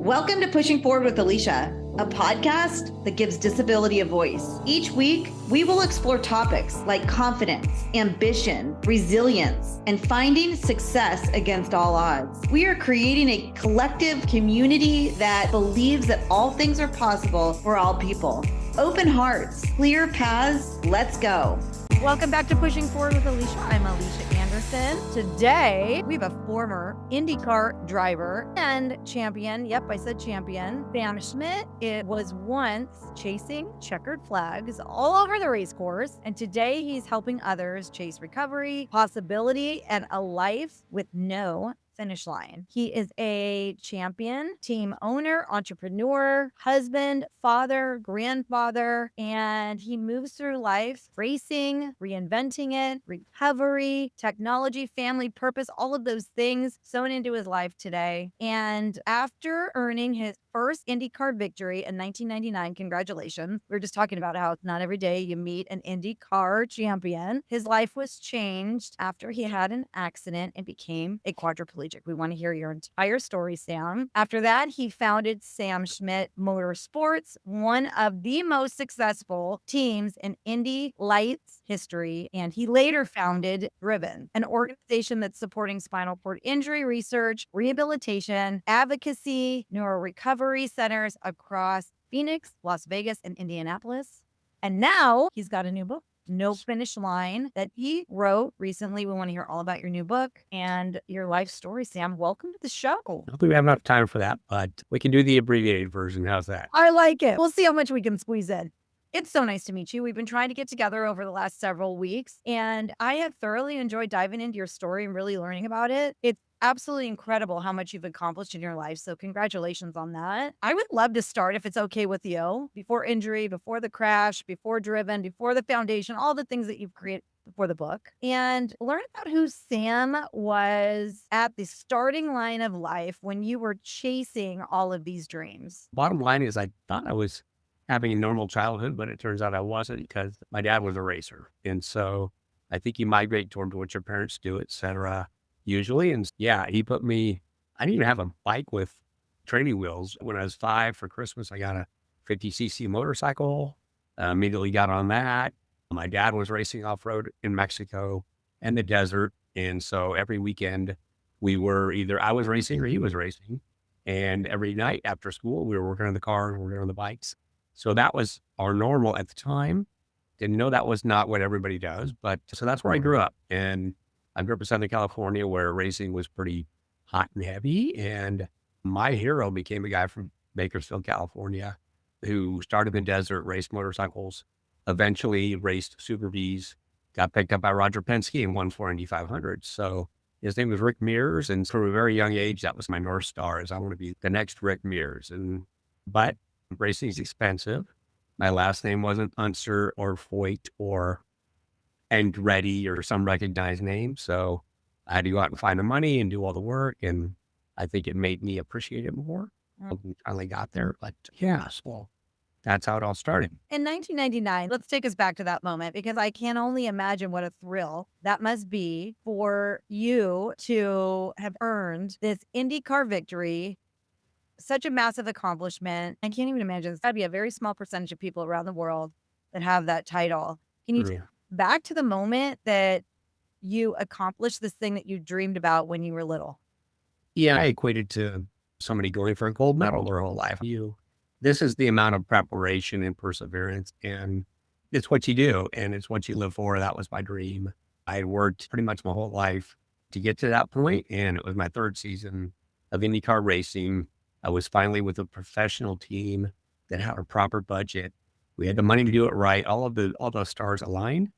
Welcome to Pushing Forward with Alycia, a podcast that gives disability a voice. Each week, we will explore topics like confidence, ambition, resilience, and finding success against all odds. We are creating a collective community that believes that all things are possible for all people. Open hearts, clear paths, let's go. Welcome back to Pushing Forward with Alycia. I'm Alycia Anderson. Today, we have a former IndyCar driver and champion. Yep, I said champion. Sam Schmidt. It was once chasing checkered flags all over the race course. And today he's helping others chase recovery, possibility, and a life with no finish line. He is a champion, team owner, entrepreneur, husband, father, grandfather, and he moves through life racing, reinventing it, recovery, technology, family, purpose, all of those things sewn into his life today. And after earning his first IndyCar victory in 1999, congratulations. We were just talking about how it's not every day you meet an IndyCar champion. His life was changed after he had an accident and became a quadriplegic. We want to hear your entire story, Sam. After that, he founded Sam Schmidt Motorsports, one of the most successful teams in Indy Lights history. And he later founded Driven, an organization that's supporting spinal cord injury research, rehabilitation, advocacy, neuro recovery centers across Phoenix, Las Vegas, and Indianapolis. And now he's got a new book, No Finish Line, that he wrote recently. We want to hear all about your new book and your life story, Sam. Welcome to the show. I don't think we have enough time for that, but we can do the abbreviated version. How's that? I like it. We'll see how much we can squeeze in. It's so nice to meet you. We've been trying to get together over the last several weeks, and I have thoroughly enjoyed diving into your story and really learning about it. It's absolutely incredible how much you've accomplished in your life. So congratulations on that. I would love to start, if it's okay with you, before injury, before the crash, before Driven, before the foundation, all the things that you've created before the book, and learn about who Sam was at the starting line of life when you were chasing all of these dreams. Bottom line is I thought I was having a normal childhood, but it turns out I wasn't because my dad was a racer. And so I think you migrate toward what your parents do, et cetera, usually. And yeah, he put me, I didn't even have a bike with training wheels. When I was 5 for Christmas, I got a 50cc motorcycle, immediately got on that. My dad was racing off-road in Mexico and the desert. And so every weekend we were either I was racing or he was racing. And every night after school, we were working on the car and working on the bikes. So that was our normal at the time. Didn't know that was not what everybody does, but so that's where I grew up. And I grew up in Southern California where racing was pretty hot and heavy. And my hero became a guy from Bakersfield, California, who started in the desert, raced motorcycles, eventually raced Super Bs, got picked up by Roger Penske and won 4 Indy 500. So his name was Rick Mears. And from a very young age, that was my North Star, is I want to be the next Rick Mears. But racing is expensive. My last name wasn't Unser or Foyt or Andretti or some recognized name. So I had to go out and find the money and do all the work. And I think it made me appreciate it more. We finally got there. But yeah, so that's how it all started. In 1999, let's take us back to that moment, because I can only imagine what a thrill that must be for you to have earned this IndyCar victory. Such a massive accomplishment. I can't even imagine. It's got to be a very small percentage of people around the world that have that title. Can you take back to the moment that you accomplished this thing that you dreamed about when you were little? Yeah, I equated to somebody going for a gold medal their whole life. This is the amount of preparation and perseverance, and it's what you do, and it's what you live for. That was my dream. I had worked pretty much my whole life to get to that point, and it was my 3rd season of IndyCar racing. I was finally with a professional team that had a proper budget. We had the money to do it right. All those stars aligned.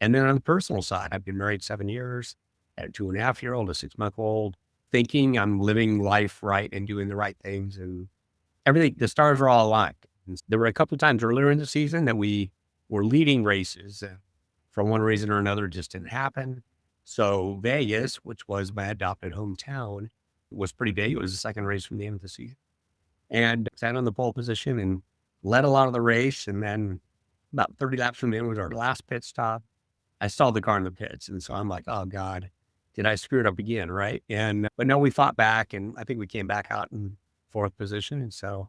And then on the personal side, I've been married 7 years, had a 2.5-year-old, a 6-month-old, thinking I'm living life right and doing the right things, and everything. The stars were all aligned. And there were a couple of times earlier in the season that we were leading races, and for one reason or another, it just didn't happen. So Vegas, which was my adopted hometown, was pretty big. It was the 2nd race from the end of the season, and sat on the pole position and led a lot of the race. And then about 30 laps from the end was our last pit stop. I stalled the car in the pits. And so I'm like, oh God, did I screw it up again? Right. But no, we fought back, and I think we came back out in fourth position. And so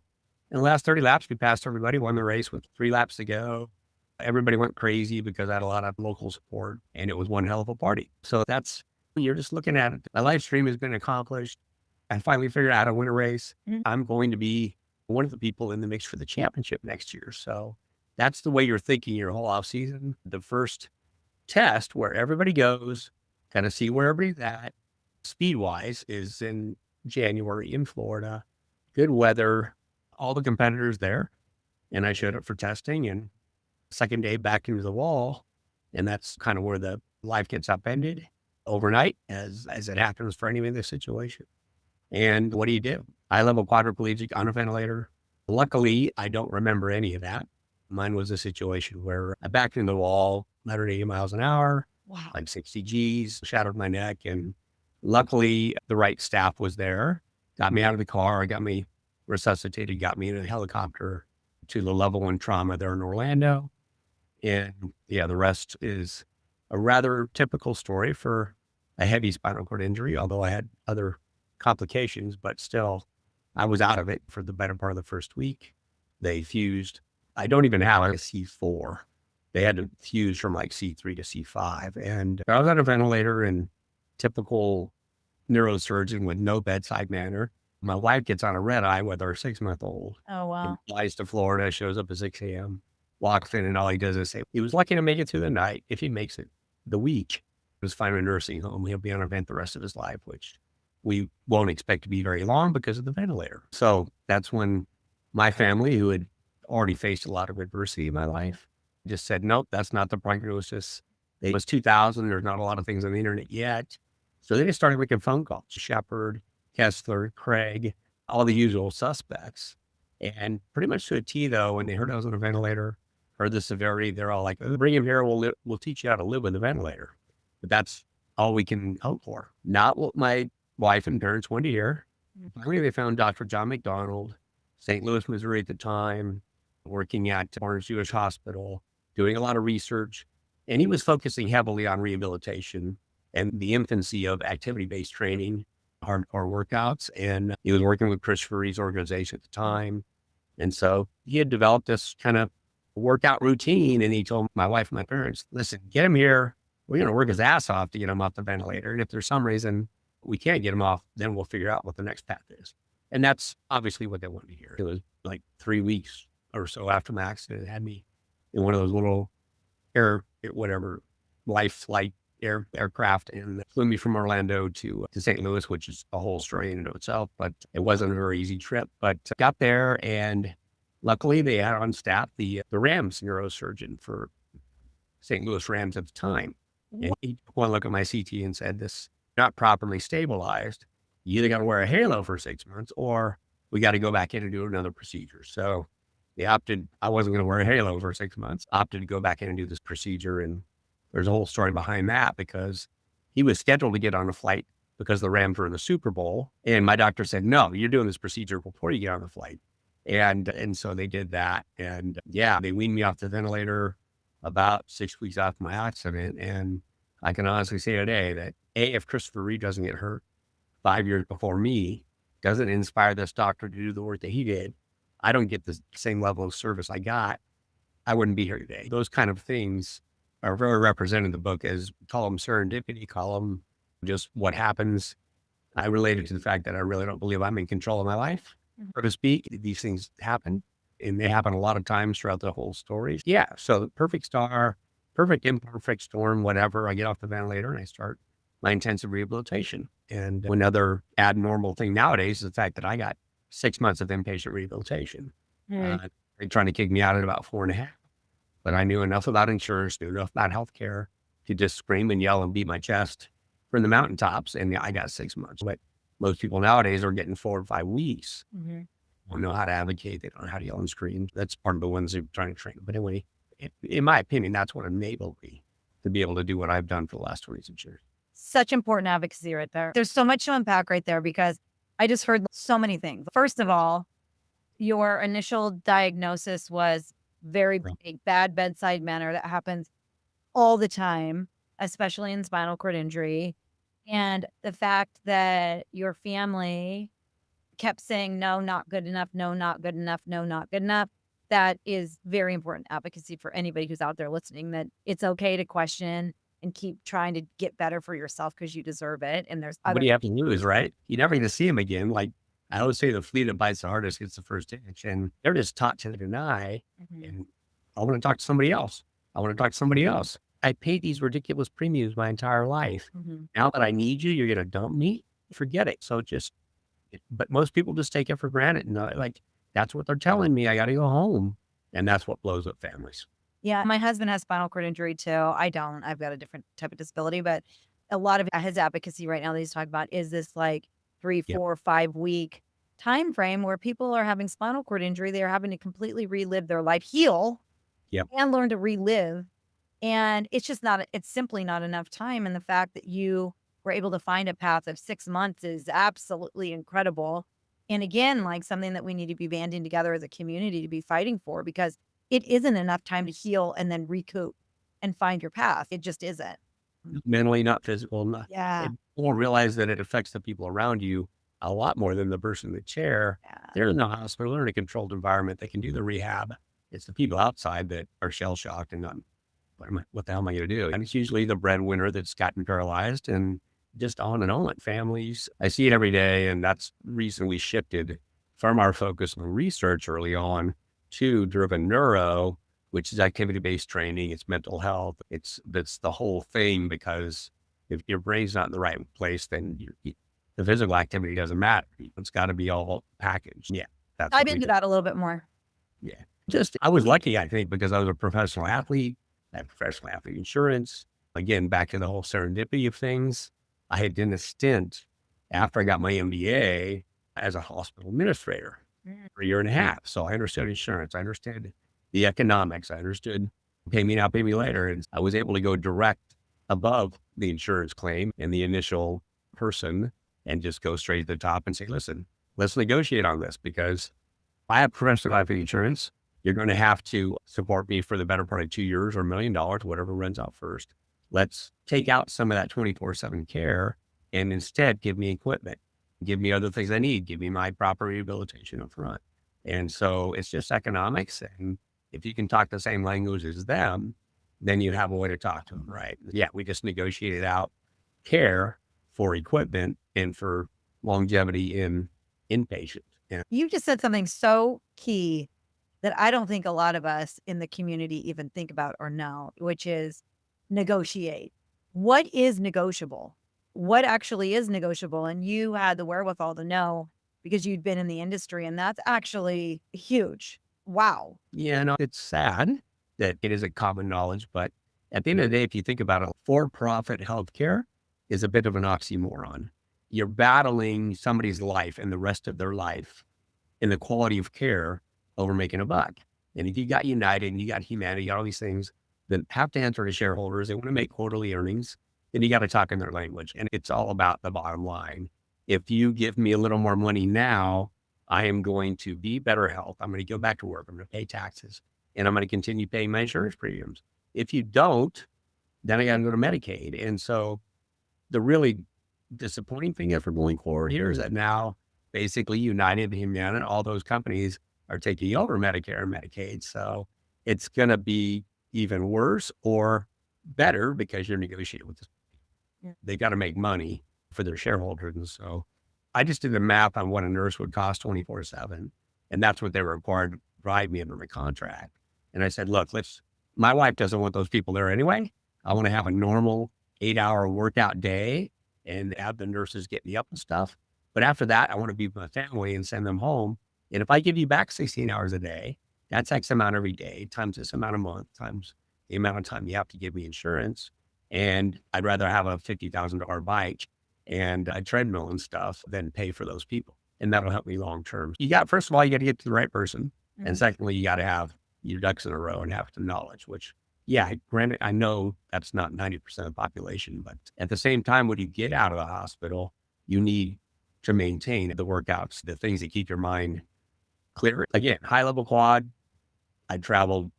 in the last 30 laps, we passed everybody, won the race with 3 laps to go. Everybody went crazy because I had a lot of local support and it was one hell of a party. So you're just looking at it. My life stream has been accomplished. I finally figured out how to win a race. I'm going to be one of the people in the mix for the championship next year. So that's the way you're thinking your whole off season. The first test where everybody goes, kind of see where everybody's at, speed wise, is in January in Florida. Good weather, all the competitors there. And I showed up for testing, and second day back into the wall. And that's kind of where the life gets upended overnight, as it happens for anyone in this situation. And what do? High-level quadriplegic on a ventilator. Luckily, I don't remember any of that. Mine was a situation where I backed into the wall, 180 miles an hour, Wow. like 60 Gs, shattered my neck. And luckily, the right staff was there, got me out of the car, got me resuscitated, got me in a helicopter to the level 1 trauma there in Orlando. And yeah, the rest is a rather typical story for a heavy spinal cord injury, although I had other complications, but still, I was out of it for the better part of the first week. They fused. I don't even have a C4. They had to fuse from like C3 to C5. And I was on a ventilator, and typical neurosurgeon with no bedside manner. My wife gets on a red eye with our 6-month-old. Oh, wow. And flies to Florida, shows up at 6 a.m., walks in, and all he does is say, he was lucky to make it through the night. If he makes it the week, he was fine in a nursing home. He'll be on a vent the rest of his life, which we won't expect to be very long because of the ventilator. So that's when my family, who had already faced a lot of adversity in my life, just said, nope, that's not the prognosis. It was 2000. There's not a lot of things on the internet yet. So they just started making phone calls. Shepard, Kessler, Craig, all the usual suspects. And pretty much to a T, though, when they heard I was on a ventilator, heard the severity, they're all like, bring him here. We'll teach you how to live with a ventilator. But that's all we can hope for. Not what my wife and parents wanted to hear. Finally, they found Dr. John McDonald, St. Louis, Missouri at the time, working at Orange Jewish Hospital, doing a lot of research. And he was focusing heavily on rehabilitation and the infancy of activity-based training, hardcore workouts. And he was working with Christopher Reeve's organization at the time. And so he had developed this kind of workout routine. And he told my wife and my parents, listen, get him here. We're going to work his ass off to get him off the ventilator. And if there's some reason we can't get him off, then we'll figure out what the next path is. And that's obviously what they wanted to hear. It was like 3 weeks or so after my accident. It had me in one of those little life flight aircraft, and flew me from Orlando to St. Louis, which is a whole story in and of itself, but it wasn't a very easy trip. But got there, and luckily they had on staff the Rams neurosurgeon for St. Louis Rams at the time. And he took one look at my CT and said, this not properly stabilized. You either got to wear a halo for 6 months, or we got to go back in and do another procedure. So they opted, I wasn't going to wear a halo for 6 months, opted to go back in and do this procedure. And there's a whole story behind that, because he was scheduled to get on a flight because the Rams were in the Super Bowl. And my doctor said, no, you're doing this procedure before you get on the flight. And so they did that. And yeah, they weaned me off the ventilator about 6 weeks after my accident. And I can honestly say today that if Christopher Reeve doesn't get hurt 5 years before me, doesn't inspire this doctor to do the work that he did, I don't get the same level of service I got, I wouldn't be here today. Those kind of things are very represented in the book, as call them serendipity, call them just what happens. I related to the fact that I really don't believe I'm in control of my life, so to speak. These things happen, and they happen a lot of times throughout the whole story. Yeah, so perfect star, perfect imperfect storm, whatever. I get off the ventilator and I start my intensive rehabilitation. And another abnormal thing nowadays is the fact that I got 6 months of inpatient rehabilitation. They're trying to kick me out at about 4.5. But I knew enough about insurance, knew enough about healthcare to just scream and yell and beat my chest from the mountaintops. And I got 6 months. But most people nowadays are getting 4 or 5 weeks. Don't know how to advocate. They don't know how to yell and scream. That's part of the ones who are trying to train. But anyway, in my opinion, that's what enabled me to be able to do what I've done for the last 26 years. Such important advocacy right there. There's so much to unpack right there, because I just heard so many things. First of all, your initial diagnosis was very bad bedside manner that happens all the time, especially in spinal cord injury. And the fact that your family kept saying, no, not good enough, no, not good enough, no, not good enough. That is very important advocacy for anybody who's out there listening, that it's okay to question and keep trying to get better for yourself because you deserve it. And there's What other, do you have to lose, right? You never get to see him again. Like I always say, the flea that bites the hardest gets the first itch, and they're just taught to deny. Mhm. And I want to talk to somebody else. I want to talk to somebody else. I paid these ridiculous premiums my entire life. Mhm. Now that I need you, you're going to dump me? Forget it. So just, but most people just take it for granted. And like, that's what they're telling me. I got to go home. And that's what blows up families. Yeah, my husband has spinal cord injury too. I don't. I've got a different type of disability, but a lot of his advocacy right now that he's talking about is this like 3, Yep. 4, 5 week time frame where people are having spinal cord injury. They are having to completely relive their life, heal, Yep. and learn to relive. And it's just not, it's simply not enough time. And the fact that you were able to find a path of 6 months is absolutely incredible. And again, like something that we need to be banding together as a community to be fighting for, because it isn't enough time to heal and then recoup and find your path. It just isn't. Mentally, not physical. Not, Yeah. and people don't realize that it affects the people around you a lot more than the person in the chair. Yeah. They're in the hospital, they're in a controlled environment. They can do the rehab. It's the people outside that are shell shocked and not, what the hell am I going to do? And it's usually the breadwinner that's gotten paralyzed, and just on and on. Families, I see it every day. And that's the reason we shifted from our focus on research early on to driven neuro, which is activity-based training. It's mental health. That's the whole thing, because if your brain's not in the right place, then the physical activity doesn't matter. It's got to be all packaged. Yeah. That's Dive what we into do. that a little bit more. Yeah. Just, I was lucky, I think, because I was a professional athlete. I had professional athlete insurance. Again, back to the whole serendipity of things. I had done a stint after I got my MBA as a hospital administrator for a year and a half. So I understood insurance. I understood the economics. I understood pay me now, pay me later. And I was able to go direct above the insurance claim and the initial person and just go straight to the top and say, listen, let's negotiate on this, because I have professional life insurance. You're going to have to support me for the better part of 2 years or $1 million, whatever runs out first. Let's take out some of that 24/7 care and instead give me equipment, give me other things I need, give me my proper rehabilitation up front. And so it's just economics. And if you can talk the same language as them, then you have a way to talk to them, right? Yeah, we just negotiated out care for equipment and for longevity in inpatient. And You just said something so key that I don't think a lot of us in the community even think about or know, which is negotiate. What is negotiable? What actually is negotiable? And you had the wherewithal to know because you'd been in the industry, and that's actually huge. Wow. yeah, no, it's sad that it isn't common knowledge, but at the end of the day, if you think about it, for-profit healthcare is a bit of an oxymoron. You're battling somebody's life and the rest of their life and the quality of care over making a buck. And if you got United and you got Humanity, you got all these things that have to answer to shareholders, they want to make quarterly earnings, then you got to talk in their language. And it's all about the bottom line. If you give me a little more money now, I am going to be better health. I'm going to go back to work. I'm going to pay taxes, and I'm going to continue paying my insurance premiums. If you don't, then I got to go to Medicaid. And so the really disappointing thing is for going forward here is that now basically United, Humana, all those companies are taking over Medicare and Medicaid. So it's going to be even worse or better because you're negotiating with this. Yeah. They got to make money for their shareholders. And so I just did the math on what a nurse would cost 24/7. And that's what they were required to provide me under my contract. And I said, look, my wife doesn't want those people there anyway. I want to have a normal 8-hour workout day and have the nurses get me up and stuff. But after that, I want to be with my family and send them home. And if I give you back 16 hours a day, that's X amount every day, times this amount a month, times the amount of time you have to give me insurance. And I'd rather have a $50,000 bike and a treadmill and stuff than pay for those people. And that'll help me long term. First of all, you got to get to the right person. Mhm. And secondly, you got to have your ducks in a row and have the knowledge, which, yeah, granted, I know that's not 90% of the population, but at the same time, when you get out of the hospital, you need to maintain the workouts, the things that keep your mind clear. Again, high level quad. I traveled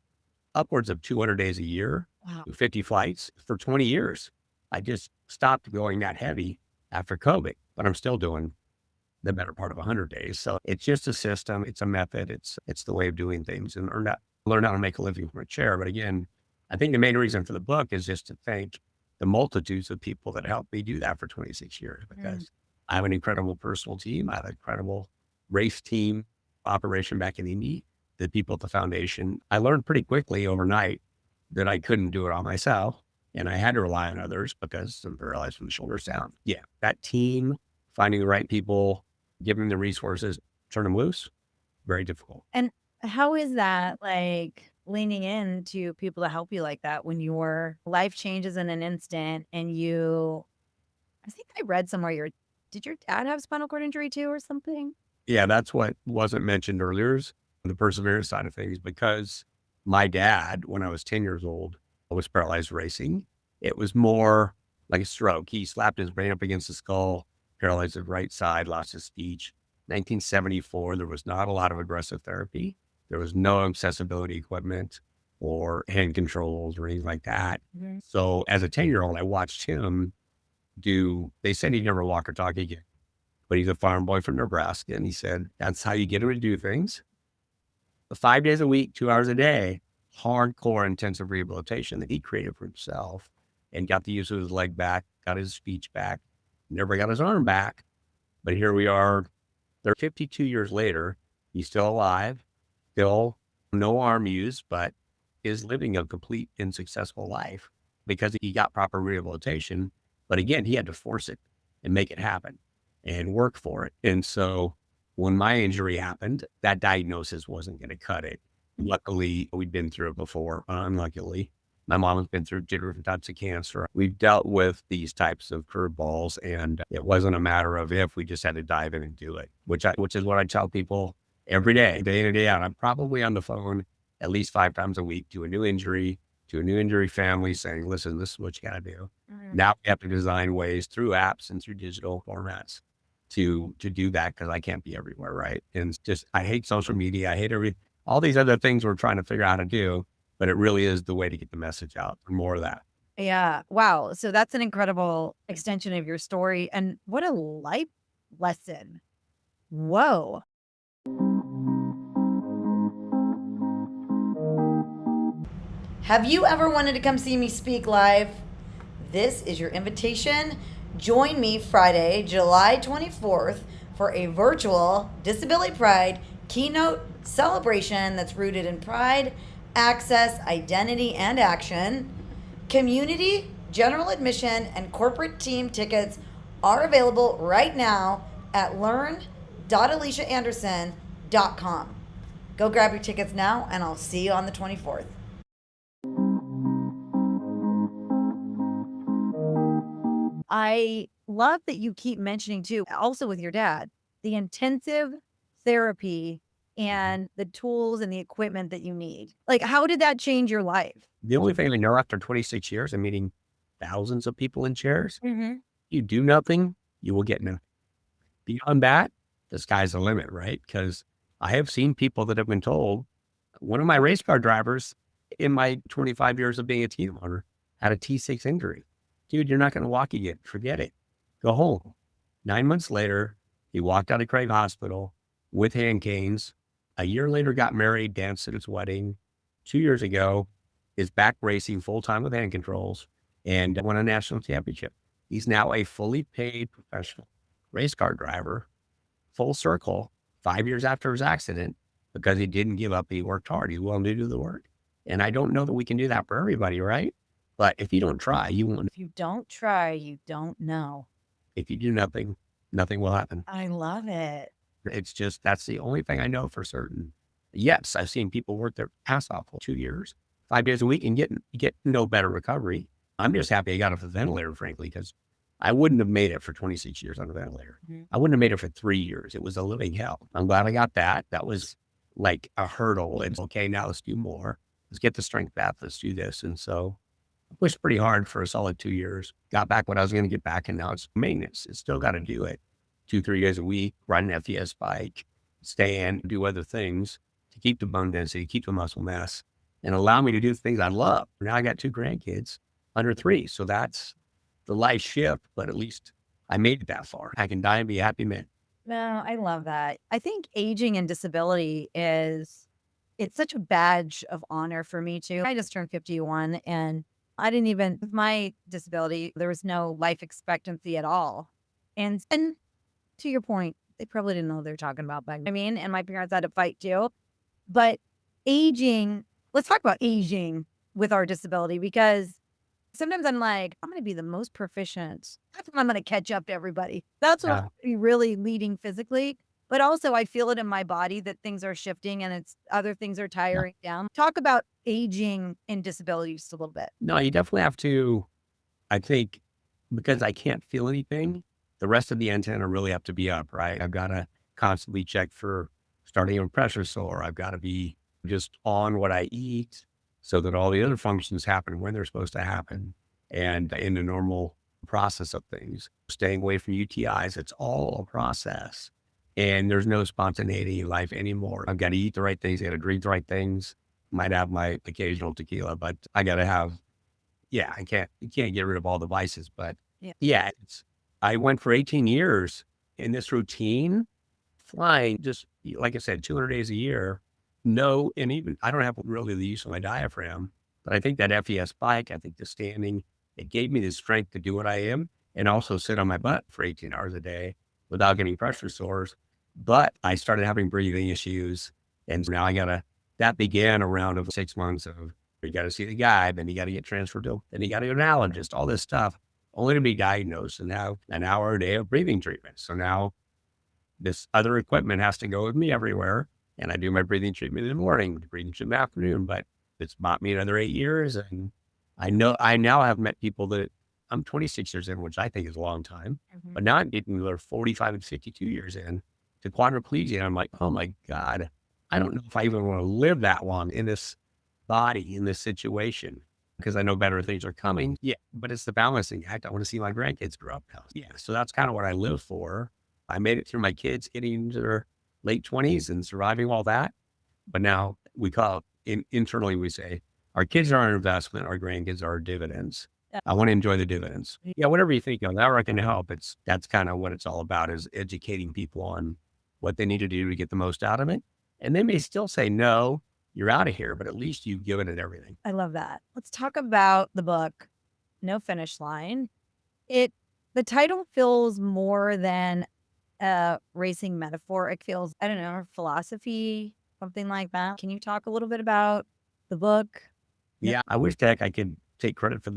upwards of 200 days a year, Wow. 50 flights for 20 years. I just stopped going that heavy after COVID, but I'm still doing the better part of 100 days. So it's just a system. It's a method. It's the way of doing things, and learn how to make a living from a chair. But again, I think the main reason for the book is just to thank the multitudes of people that helped me do that for 26 years, because I have an incredible personal team. I have an incredible race team operation back in Indy, the people at the foundation. I learned pretty quickly overnight that I couldn't do it all myself, and I had to rely on others because I'm paralyzed from the shoulders down. Yeah, that team, finding the right people, giving them the resources, turn them loose, very difficult. And how is that, like, leaning into people to help you like that when your life changes in an instant and I think I read somewhere did your dad have spinal cord injury too or something? Yeah, that's what wasn't mentioned earlier is the perseverance side of things, because my dad, when I was 10 years old, was paralyzed racing. It was more like a stroke. He slapped his brain up against the skull, paralyzed his right side, lost his speech. 1974, there was not a lot of aggressive therapy. There was no accessibility equipment or hand controls or anything like that. So as a 10-year-old, I watched him they said he'd never walk or talk again, but he's a farm boy from Nebraska. And he said, that's how you get him to do things. 5 days a week, 2 hours a day, hardcore intensive rehabilitation that he created for himself, and got the use of his leg back, got his speech back, never got his arm back. But here we are, 52 years later, he's still alive, still no arm used, but is living a complete and successful life because he got proper rehabilitation. But again, he had to force it and make it happen and work for it. And so when my injury happened, that diagnosis wasn't going to cut it. Luckily, we'd been through it before. Unluckily, my mom has been through different types of cancer. We've dealt with these types of curveballs, and it wasn't a matter of if, we just had to dive in and do it, which is what I tell people every day, day in and day out. I'm probably on the phone at least 5 times a week to a new injury family saying, listen, this is what you got to do. Now we have to design ways through apps and through digital formats to do that, because I can't be everywhere, right? And it's just, I hate social media. I hate all these other things we're trying to figure out how to do, but it really is the way to get the message out, and more of that. Yeah. Wow. So that's an incredible extension of your story. And what a life lesson. Whoa. Have you ever wanted to come see me speak live? This is your invitation. Join me Friday, July 24th for a virtual Disability Pride keynote celebration that's rooted in pride, access, identity, and action. Community, general admission, and corporate team tickets are available right now at learn.alyciaanderson.com. Go grab your tickets now, and I'll see you on the 24th. I love that you keep mentioning too, also with your dad, the intensive therapy and the tools and the equipment that you need. Like, how did that change your life? The only thing I know, after 26 years of meeting thousands of people in chairs, you do nothing, you will get nothing. Beyond that, the sky's the limit, right? Because I have seen people that have been told, one of my race car drivers in my 25 years of being a team owner had a T6 injury. Dude, you're not going to walk again. Forget it. Go home. 9 months later, he walked out of Craig Hospital with hand canes. A year later, got married, danced at his wedding. 2 years ago, is back racing full-time with hand controls and won a national championship. He's now a fully paid professional race car driver, full circle, 5 years after his accident, because he didn't give up. He worked hard. He's willing to do the work. And I don't know that we can do that for everybody, right? But if you don't try, you won't. If you don't try, you don't know. If you do nothing, nothing will happen. I love it. It's just, that's the only thing I know for certain. Yes, I've seen people work their ass off for 2 years, 5 days a week, and get no better recovery. I'm just happy I got off the ventilator, frankly, because I wouldn't have made it for 26 years on a ventilator. I wouldn't have made it for 3 years. It was a living hell. I'm glad I got that. That was like a hurdle. It's okay, now let's do more. Let's get the strength back. Let's do this. And so I pushed pretty hard for a solid 2 years, got back what I was going to get back, and now it's maintenance. It's still got to do it 2-3 days a week, ride an FES bike, stay in, do other things to keep the bone density, keep the muscle mass, and allow me to do things I love. Now I got 2 grandkids under 3. So that's the life shift, but at least I made it that far. I can die and be a happy man. No, I love that. I think aging and disability it's such a badge of honor for me too. I just turned 51 and I didn't even, with my disability, there was no life expectancy at all. And to your point, they probably didn't know what they were talking about back then. I mean, and my parents had to fight too. But aging, let's talk about aging with our disability because sometimes I'm like, I'm going to be the most proficient. That's when I'm going to catch up to everybody. That's what I'm Yeah. really leading physically. But also, I feel it in my body that things are shifting and it's other things are Yeah. tiring down. Talk about aging and disability just a little bit. No, you definitely have to, I think, because I can't feel anything, the rest of the antenna really have to be up, right? I've got to constantly check for starting a pressure sore. I've got to be just on what I eat so that all the other functions happen when they're supposed to happen and in the normal process of things. Staying away from UTIs, it's all a process. And there's no spontaneity in life anymore. I've got to eat the right things, I got to drink the right things. Might have my occasional tequila, but I got to have yeah, you can't get rid of all the vices, but Yeah. yeah, I went for 18 years in this routine, flying just like I said, 200 days a year. No, and even I don't have really the use of my diaphragm, but I think that FES bike, I think the standing, it gave me the strength to do what I am and also sit on my butt for 18 hours a day without getting pressure sores. But I started having breathing issues. And now that began around of 6 months of you got to see the guy, then you got to get transferred to, then you got to go to an allergist, all this stuff, only to be diagnosed and have an hour a day of breathing treatment. So now this other equipment has to go with me everywhere. And I do my breathing treatment in the morning, breathing treatment in the afternoon, but it's bought me another 8 years. And I now have met people that I'm 26 years in, which I think is a long time, but now I'm getting they're 45 and 52 years in to quadriplegia. And I'm like, oh my God, I don't know if I even want to live that long in this body, in this situation, because I know better things are coming. Yeah. But it's the balancing act. I want to see my grandkids grow up now. Yeah. So that's kind of what I live for. I made it through my kids getting into their late 20s and surviving all that. But now we call it internally, we say our kids are our investment, our grandkids are our dividends. Yeah. I want to enjoy the dividends. Yeah, whatever you think of, that can help. That's kind of what it's all about is educating people on what they need to do to get the most out of it. And they may still say, no, you're out of here, but at least you've given it everything. I love that. Let's talk about the book, No Finish Line. The title feels more than a racing metaphor. It feels, I don't know, philosophy, something like that. Can you talk a little bit about the book? Yeah, I wish heck I could take credit for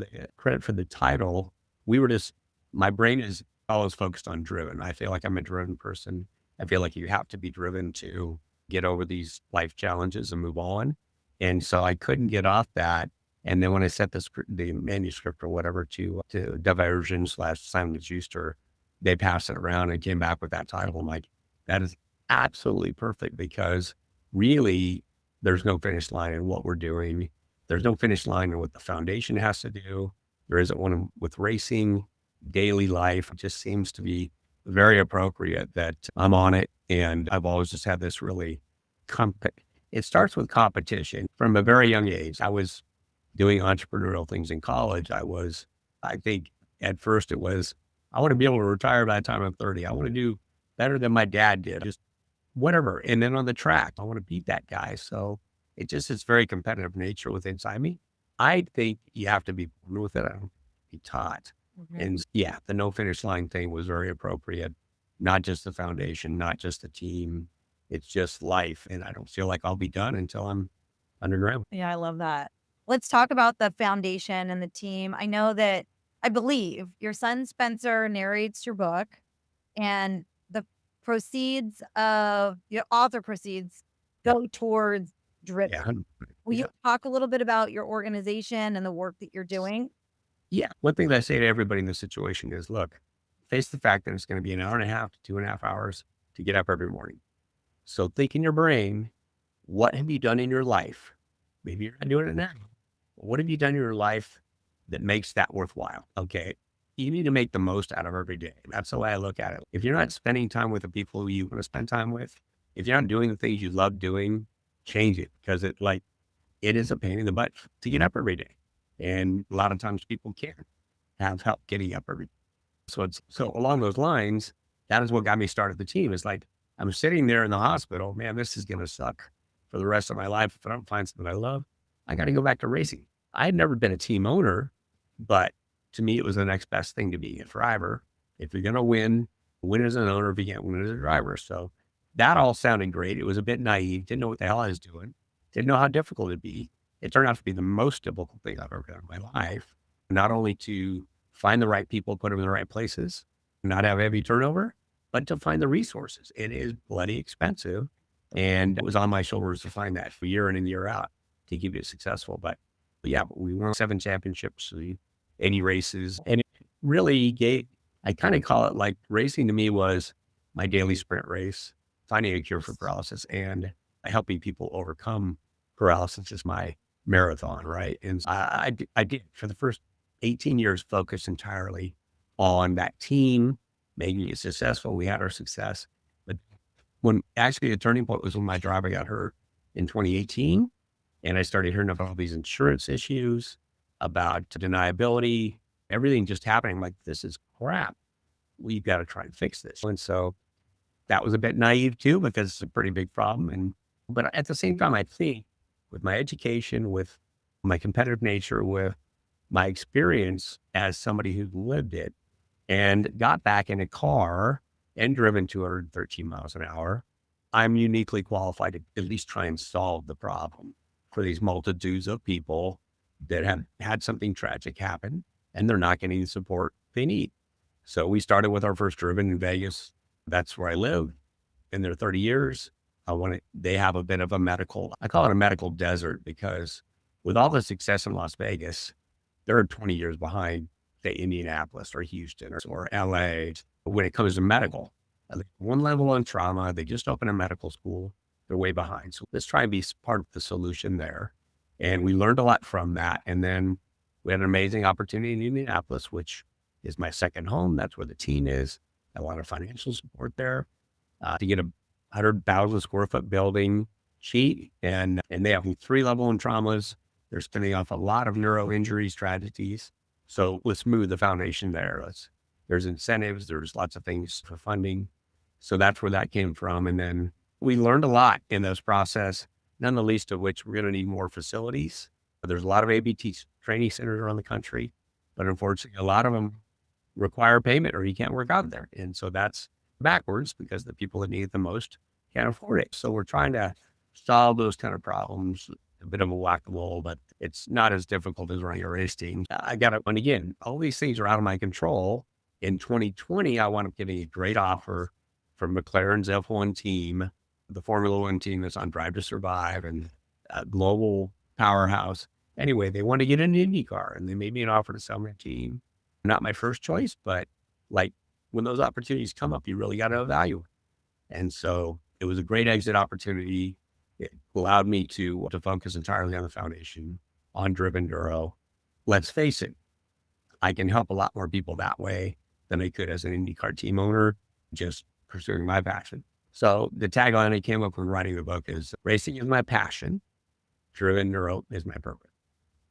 the title. We were just my brain is always focused on driven. I feel like I'm a driven person. I feel like you have to be driven to get over these life challenges and move on. And so I couldn't get off that. And then when I sent the manuscript or whatever to Diversion / Simon Schuster, they passed it around and came back with that title. I'm like, that is absolutely perfect because really there's no finish line in what we're doing. There's no finish line in what the foundation has to do. There isn't one with racing, daily life. It just seems to be very appropriate that I'm on it. And I've always just had this really, it starts with competition from a very young age. I was doing entrepreneurial things in college. I think at first it was, I want to be able to retire by the time I'm 30. I want to do better than my dad did, just whatever. And then on the track, I want to beat that guy. So it's very competitive nature within inside me. I think you have to be born with it. I don't be taught. And yeah, the no finish line thing was very appropriate. Not just the foundation, not just the team. It's just life. And I don't feel like I'll be done until I'm underground. Yeah, I love that. Let's talk about the foundation and the team. I believe your son Spencer narrates your book and the author proceeds go towards Driven. Yeah. Will Yeah. you talk a little bit about your organization and the work that you're doing? Yeah. One thing that I say to everybody in this situation is look, face the fact that it's going to be an hour and a half to 2.5 hours to get up every morning. So think in your brain, what have you done in your life? Maybe you're not doing it now. What have you done in your life that makes that worthwhile? Okay. You need to make the most out of every day. That's the way I look at it. If you're not spending time with the people who you want to spend time with, if you're not doing the things you love doing, change it because it is a pain in the butt to get up every day. And a lot of times people can't have help getting up every day. So along those lines, that is what got me started the team. It's like, I'm sitting there in the hospital, man, this is going to suck for the rest of my life. If I don't find something I love, I got to go back to racing. I had never been a team owner, but to me, it was the next best thing to be a driver. If you're going to win as an owner, if you can't win as a driver. So that all sounded great. It was a bit naive. Didn't know what the hell I was doing. Didn't know how difficult it'd be. It turned out to be the most difficult thing I've ever done in my life. Not only to find the right people, put them in the right places, not have heavy turnover, but to find the resources. It is bloody expensive. And it was on my shoulders to find that for year in and year out to keep it successful. But yeah, we won 7 championships, 80 races. And it really I kind of call it like racing to me was my daily sprint race, finding a cure for paralysis and helping people overcome paralysis is my marathon, right? And I did for the first 18 years focus entirely on that team, making it successful. We had our success. But when actually the turning point was when my driver got hurt in 2018. And I started hearing about all these insurance issues, about deniability, everything just happening. Like, this is crap. We've got to try and fix this. And so that was a bit naive too, because it's a pretty big problem. But at the same time, I think with my education, with my competitive nature, with my experience as somebody who lived it and got back in a car and driven 213 miles an hour, I'm uniquely qualified to at least try and solve the problem for these multitudes of people that have had something tragic happen and they're not getting the support they need. So we started with our first driven in Vegas. That's where I live. In their 30 years, they have a bit of a I call it a medical desert, because with all the success in Las Vegas, they're 20 years behind, say, Indianapolis or Houston or LA when it comes to medical. One level on trauma, they just opened a medical school. They're way behind. So let's try and be part of the solution there. And we learned a lot from that. And then we had an amazing opportunity in Indianapolis, which is my second home. That's where the team is. A lot of financial support there to get a 100,000 square foot building cheap. And they have 3 level in traumas. They're spinning off a lot of neuro injury strategies. So let's move the foundation there. There's incentives. There's lots of things for funding. So that's where that came from. And then we learned a lot in this process, none the least of which we're going to need more facilities. There's a lot of ABT training centers around the country, but unfortunately, a lot of them require payment or you can't work out there. And so that's backwards because the people that need it the most can't afford it. So we're trying to solve those kind of problems, a bit of a whack-a-mole, but it's not as difficult as running a race team. And again, all these things are out of my control. In 2020, I wound up getting a great offer from McLaren's F1 team, the Formula One team that's on Drive to Survive and a global powerhouse. Anyway, they wanted to get into IndyCar and they made me an offer to sell my team. Not my first choice, but like when those opportunities come up, you really got to evaluate. And so it was a great exit opportunity. It allowed me to focus entirely on the foundation, on driven neuro. Let's face it, I can help a lot more people that way than I could as an IndyCar team owner, just pursuing my passion. So the tagline I came up with writing the book is racing is my passion, driven neuro is my purpose.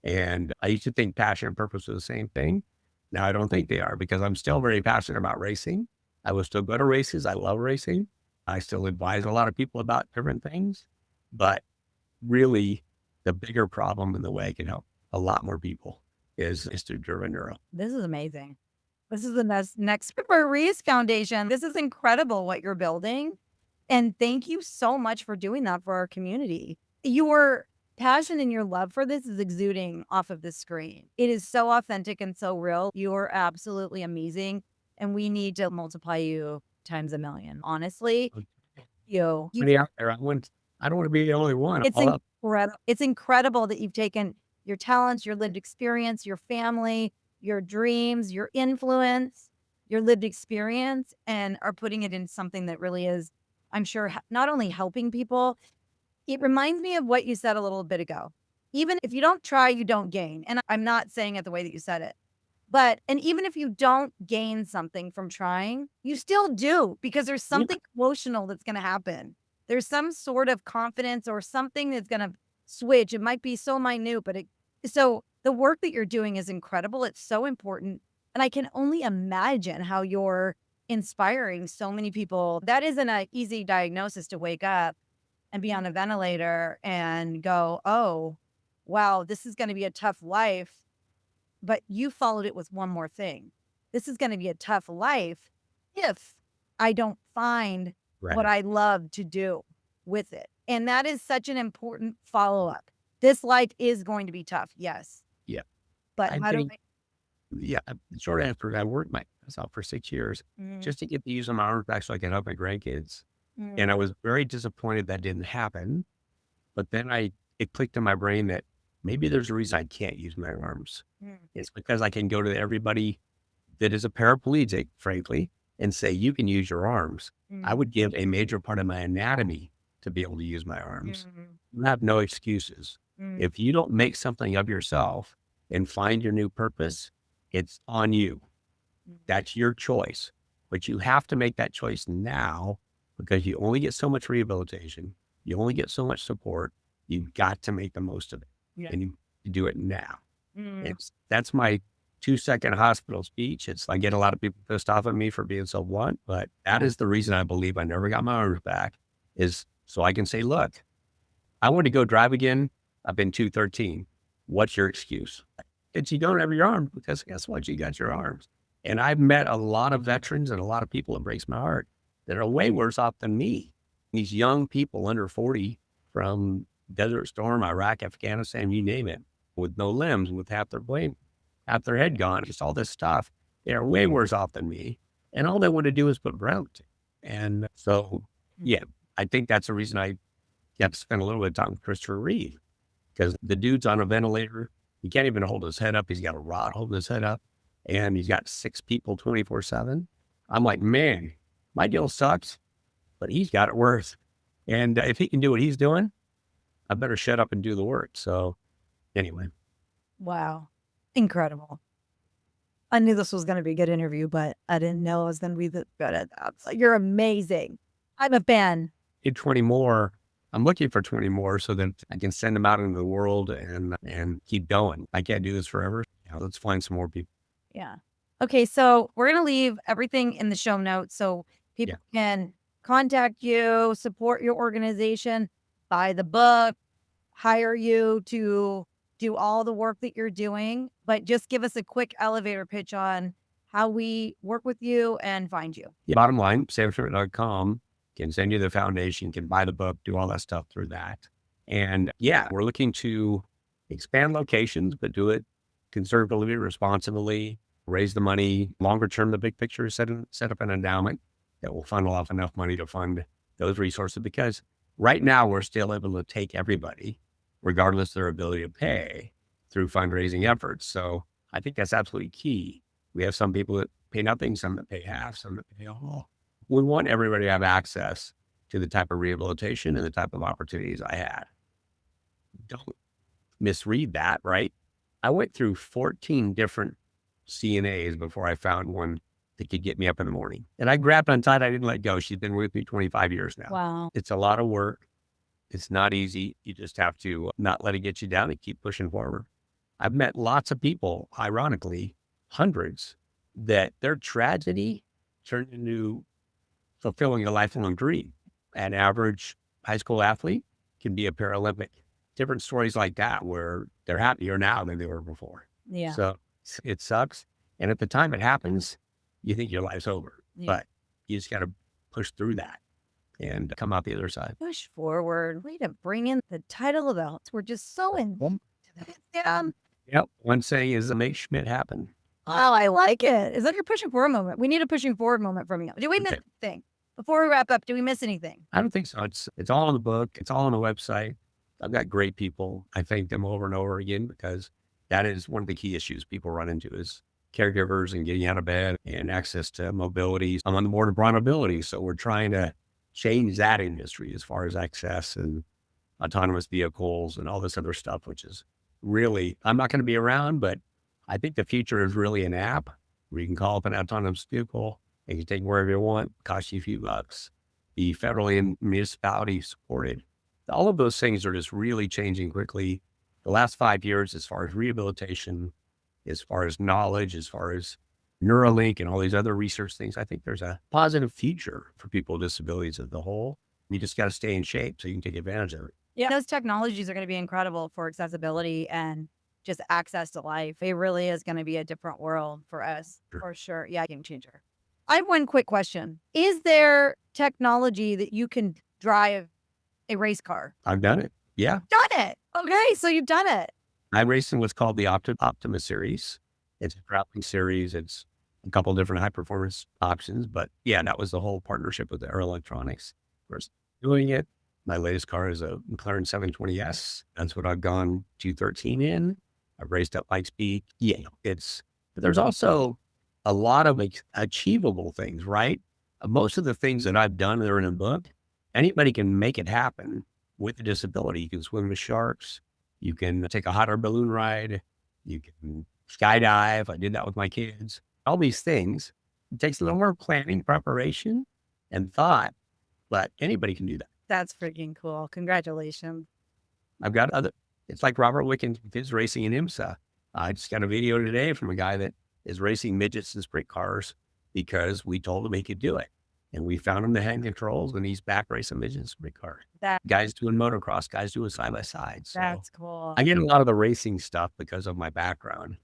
And I used to think passion and purpose were the same thing. Now I don't think they are, because I'm still very passionate about racing. I will still go to races. I love racing. I still advise a lot of people about different things, but really the bigger problem in the way I can help a lot more people is through driven neuro. This is amazing. This is the next for Reese Foundation. This is incredible what you're building. And thank you so much for doing that for our community. Your passion and your love for this is exuding off of the screen. It is so authentic and so real. You are absolutely amazing. And we need to multiply you times a million. Honestly, Many out there. I don't want to be the only one. It's incredible. It's incredible that you've taken your talents, your lived experience, your family, your dreams, your influence, your lived experience, and are putting it in something that really is, I'm sure, not only helping people. It reminds me of what you said a little bit ago. Even if you don't try, you don't gain. And I'm not saying it the way that you said it. And even if you don't gain something from trying, you still do, because there's something emotional that's going to happen. There's some sort of confidence or something that's going to switch. It might be so minute, but so the work that you're doing is incredible. It's so important. And I can only imagine how your inspiring so many people. That isn't an easy diagnosis to wake up and be on a ventilator and go, oh, wow, this is going to be a tough life. But you followed it with one more thing. This is going to be a tough life if I don't find what I love to do with it. And that is such an important follow-up. This life is going to be tough. Yes. Yeah. But I how do think, yeah, the short answer, I worked myself for 6 years just to get to use my arms back so I can help my grandkids. And I was very disappointed that didn't happen. But then it clicked in my brain that maybe there's a reason I can't use my arms. It's because I can go to everybody that is a paraplegic, frankly, and say, you can use your arms. I would give a major part of my anatomy to be able to use my arms. You have no excuses. If you don't make something of yourself and find your new purpose, it's on you. That's your choice. But you have to make that choice now because you only get so much rehabilitation. You only get so much support. You've got to make the most of it. And you do it now. That's my 2-second hospital speech. I get a lot of people pissed off at me for being so blunt, but that is the reason I believe I never got my arms back, is so I can say, look, I want to go drive again. I've been 213. What's your excuse? It's you don't have your arms, because guess what? You got your arms. And I've met a lot of veterans and a lot of people that breaks my heart that are way worse off than me. These young people under 40 from Desert Storm, Iraq, Afghanistan, you name it, with no limbs, with half their head gone, just all this stuff. They're way worse off than me. And all they want to do is put brown to. And so, yeah, I think that's the reason I got to spend a little bit of time with Christopher Reeve, because the dude's on a ventilator. He can't even hold his head up. He's got a rod holding his head up, and he's got 6 people 24/7. I'm like, man, my deal sucks, but he's got it worse. And if he can do what he's doing, I better shut up and do the work. So anyway. Wow. Incredible. I knew this was going to be a good interview, but I didn't know I was going to be that good at that. So you're amazing. I'm a fan. Get 20 more. I'm looking for 20 more so that I can send them out into the world and keep going. I can't do this forever. Let's find some more people. Yeah. Okay. So we're going to leave everything in the show notes so people can contact you, support your organization, buy the book, hire you to do all the work that you're doing, but just give us a quick elevator pitch on how we work with you and find you. Bottom line, samschmidt.com can send you the foundation, can buy the book, do all that stuff through that. And we're looking to expand locations, but do it conservatively, responsibly, raise the money. Longer term, the big picture is set up an endowment that will funnel off enough money to fund those resources, because right now we're still able to take everybody, regardless of their ability to pay, through fundraising efforts. So I think that's absolutely key. We have some people that pay nothing, some that pay half, some that pay all. We want everybody to have access to the type of rehabilitation and the type of opportunities I had. Don't misread that, right? I went through 14 different CNAs before I found one that could get me up in the morning. And I grabbed on tight. I didn't let go. She's been with me 25 years now. Wow. It's a lot of work. It's not easy. You just have to not let it get you down and keep pushing forward. I've met lots of people, ironically, hundreds, that their tragedy turned into fulfilling a lifelong dream. An average high school athlete can be a Paralympic. Different stories like that where they're happier now than they were before. Yeah. So it sucks. And at the time it happens, you think your life's over, but you just got to push through that and come out the other side. Push forward. Way to bring in the title of the. We're just so in. Yep. One saying is make Schmidt happen. Oh, I like it. Is that your pushing forward moment? We need a pushing forward moment from you. Do we miss anything? Before we wrap up, do we miss anything? I don't think so. It's all in the book. It's all on the website. I've got great people. I thank them over and over again, because that is one of the key issues people run into is caregivers and getting out of bed and access to mobility. I'm on the board of Broad Mobility, so we're trying to change that industry as far as access and autonomous vehicles and all this other stuff, which is really, I'm not going to be around, but I think the future is really an app where you can call up an autonomous vehicle and you can take wherever you want, cost you a few bucks, be federally and municipality supported. All of those things are just really changing quickly. The last 5 years, as far as rehabilitation, as far as knowledge, as far as Neuralink and all these other research things, I think there's a positive future for people with disabilities as a whole. You just got to stay in shape so you can take advantage of it. Yeah, those technologies are going to be incredible for accessibility and just access to life. It really is going to be a different world for us, for sure. Yeah, game changer. I have one quick question. Is there technology that you can drive a race car? I've done it. Yeah. Done it. Okay, so you've done it. I raced in what's called the Optima series. It's a grappling series. It's a couple different high performance options, but yeah, that was the whole partnership with the Aero Electronics. First doing it. My latest car is a McLaren 720S. That's what I've gone 213 in. I've raced at light speed. Yeah, but there's also a lot of achievable things, right? Most of the things that I've done that are in a book, anybody can make it happen with a disability. You can swim with sharks. You can take a hot air balloon ride. You can skydive. I did that with my kids. All these things. It takes a little more planning, preparation, and thought, but anybody can do that. That's freaking cool. Congratulations. I've got it's like Robert Wickens with his racing in IMSA. I just got a video today from a guy that is racing midgets and sprint cars because we told him he could do it. And we found him the hand controls and he's back racing midgets and sprint cars. Guys doing motocross, guys doing side-by-side. So that's cool. I get a lot of the racing stuff because of my background,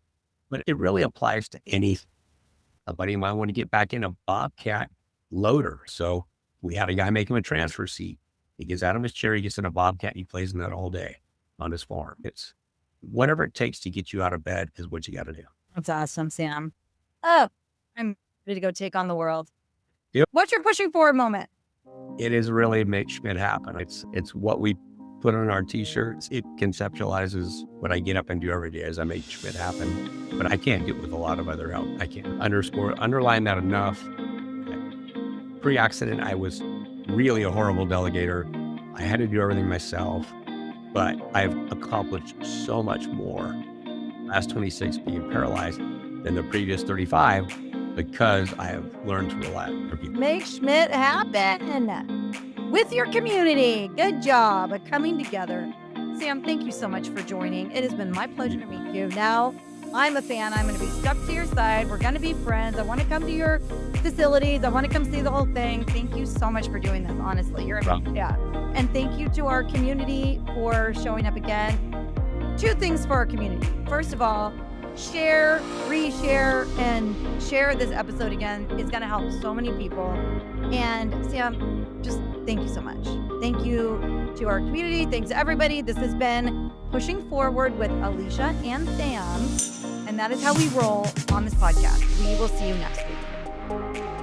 but it really applies to anything. A buddy of mine wanted to get back in a Bobcat loader. So we had a guy make him a transfer seat. He gets out of his chair, he gets in a Bobcat, and he plays in that all day on his farm. It's whatever it takes to get you out of bed is what you got to do. That's awesome, Sam. Oh, I'm ready to go take on the world. Yep. What's your pushing forward moment? It is really make Schmidt happen. It's what we put on our t-shirts. It conceptualizes what I get up and do every day as I make Schmidt happen. But I can't do it with a lot of other help. I can't underline that enough. Pre-accident, I was really a horrible delegator. I had to do everything myself, but I've accomplished so much more last 26 being paralyzed than the previous 35 because I have learned to rely on people. Make Schmidt happen with your community. Good job at coming together. Sam, thank you so much for joining. It has been my pleasure to meet you. Now, I'm a fan. I'm going to be stuck to your side. We're going to be friends. I want to come to your facilities. I want to come see the whole thing. Thank you so much for doing this. Honestly, you're amazing. Yeah. And thank you to our community for showing up again. 2 things for our community. First of all, share, reshare, and share this episode again. It's going to help so many people. And Sam, just thank you so much. Thank you to our community. Thanks everybody. This has been Pushing Forward with Alycia and Sam. And that is how we roll on this podcast. We will see you next week.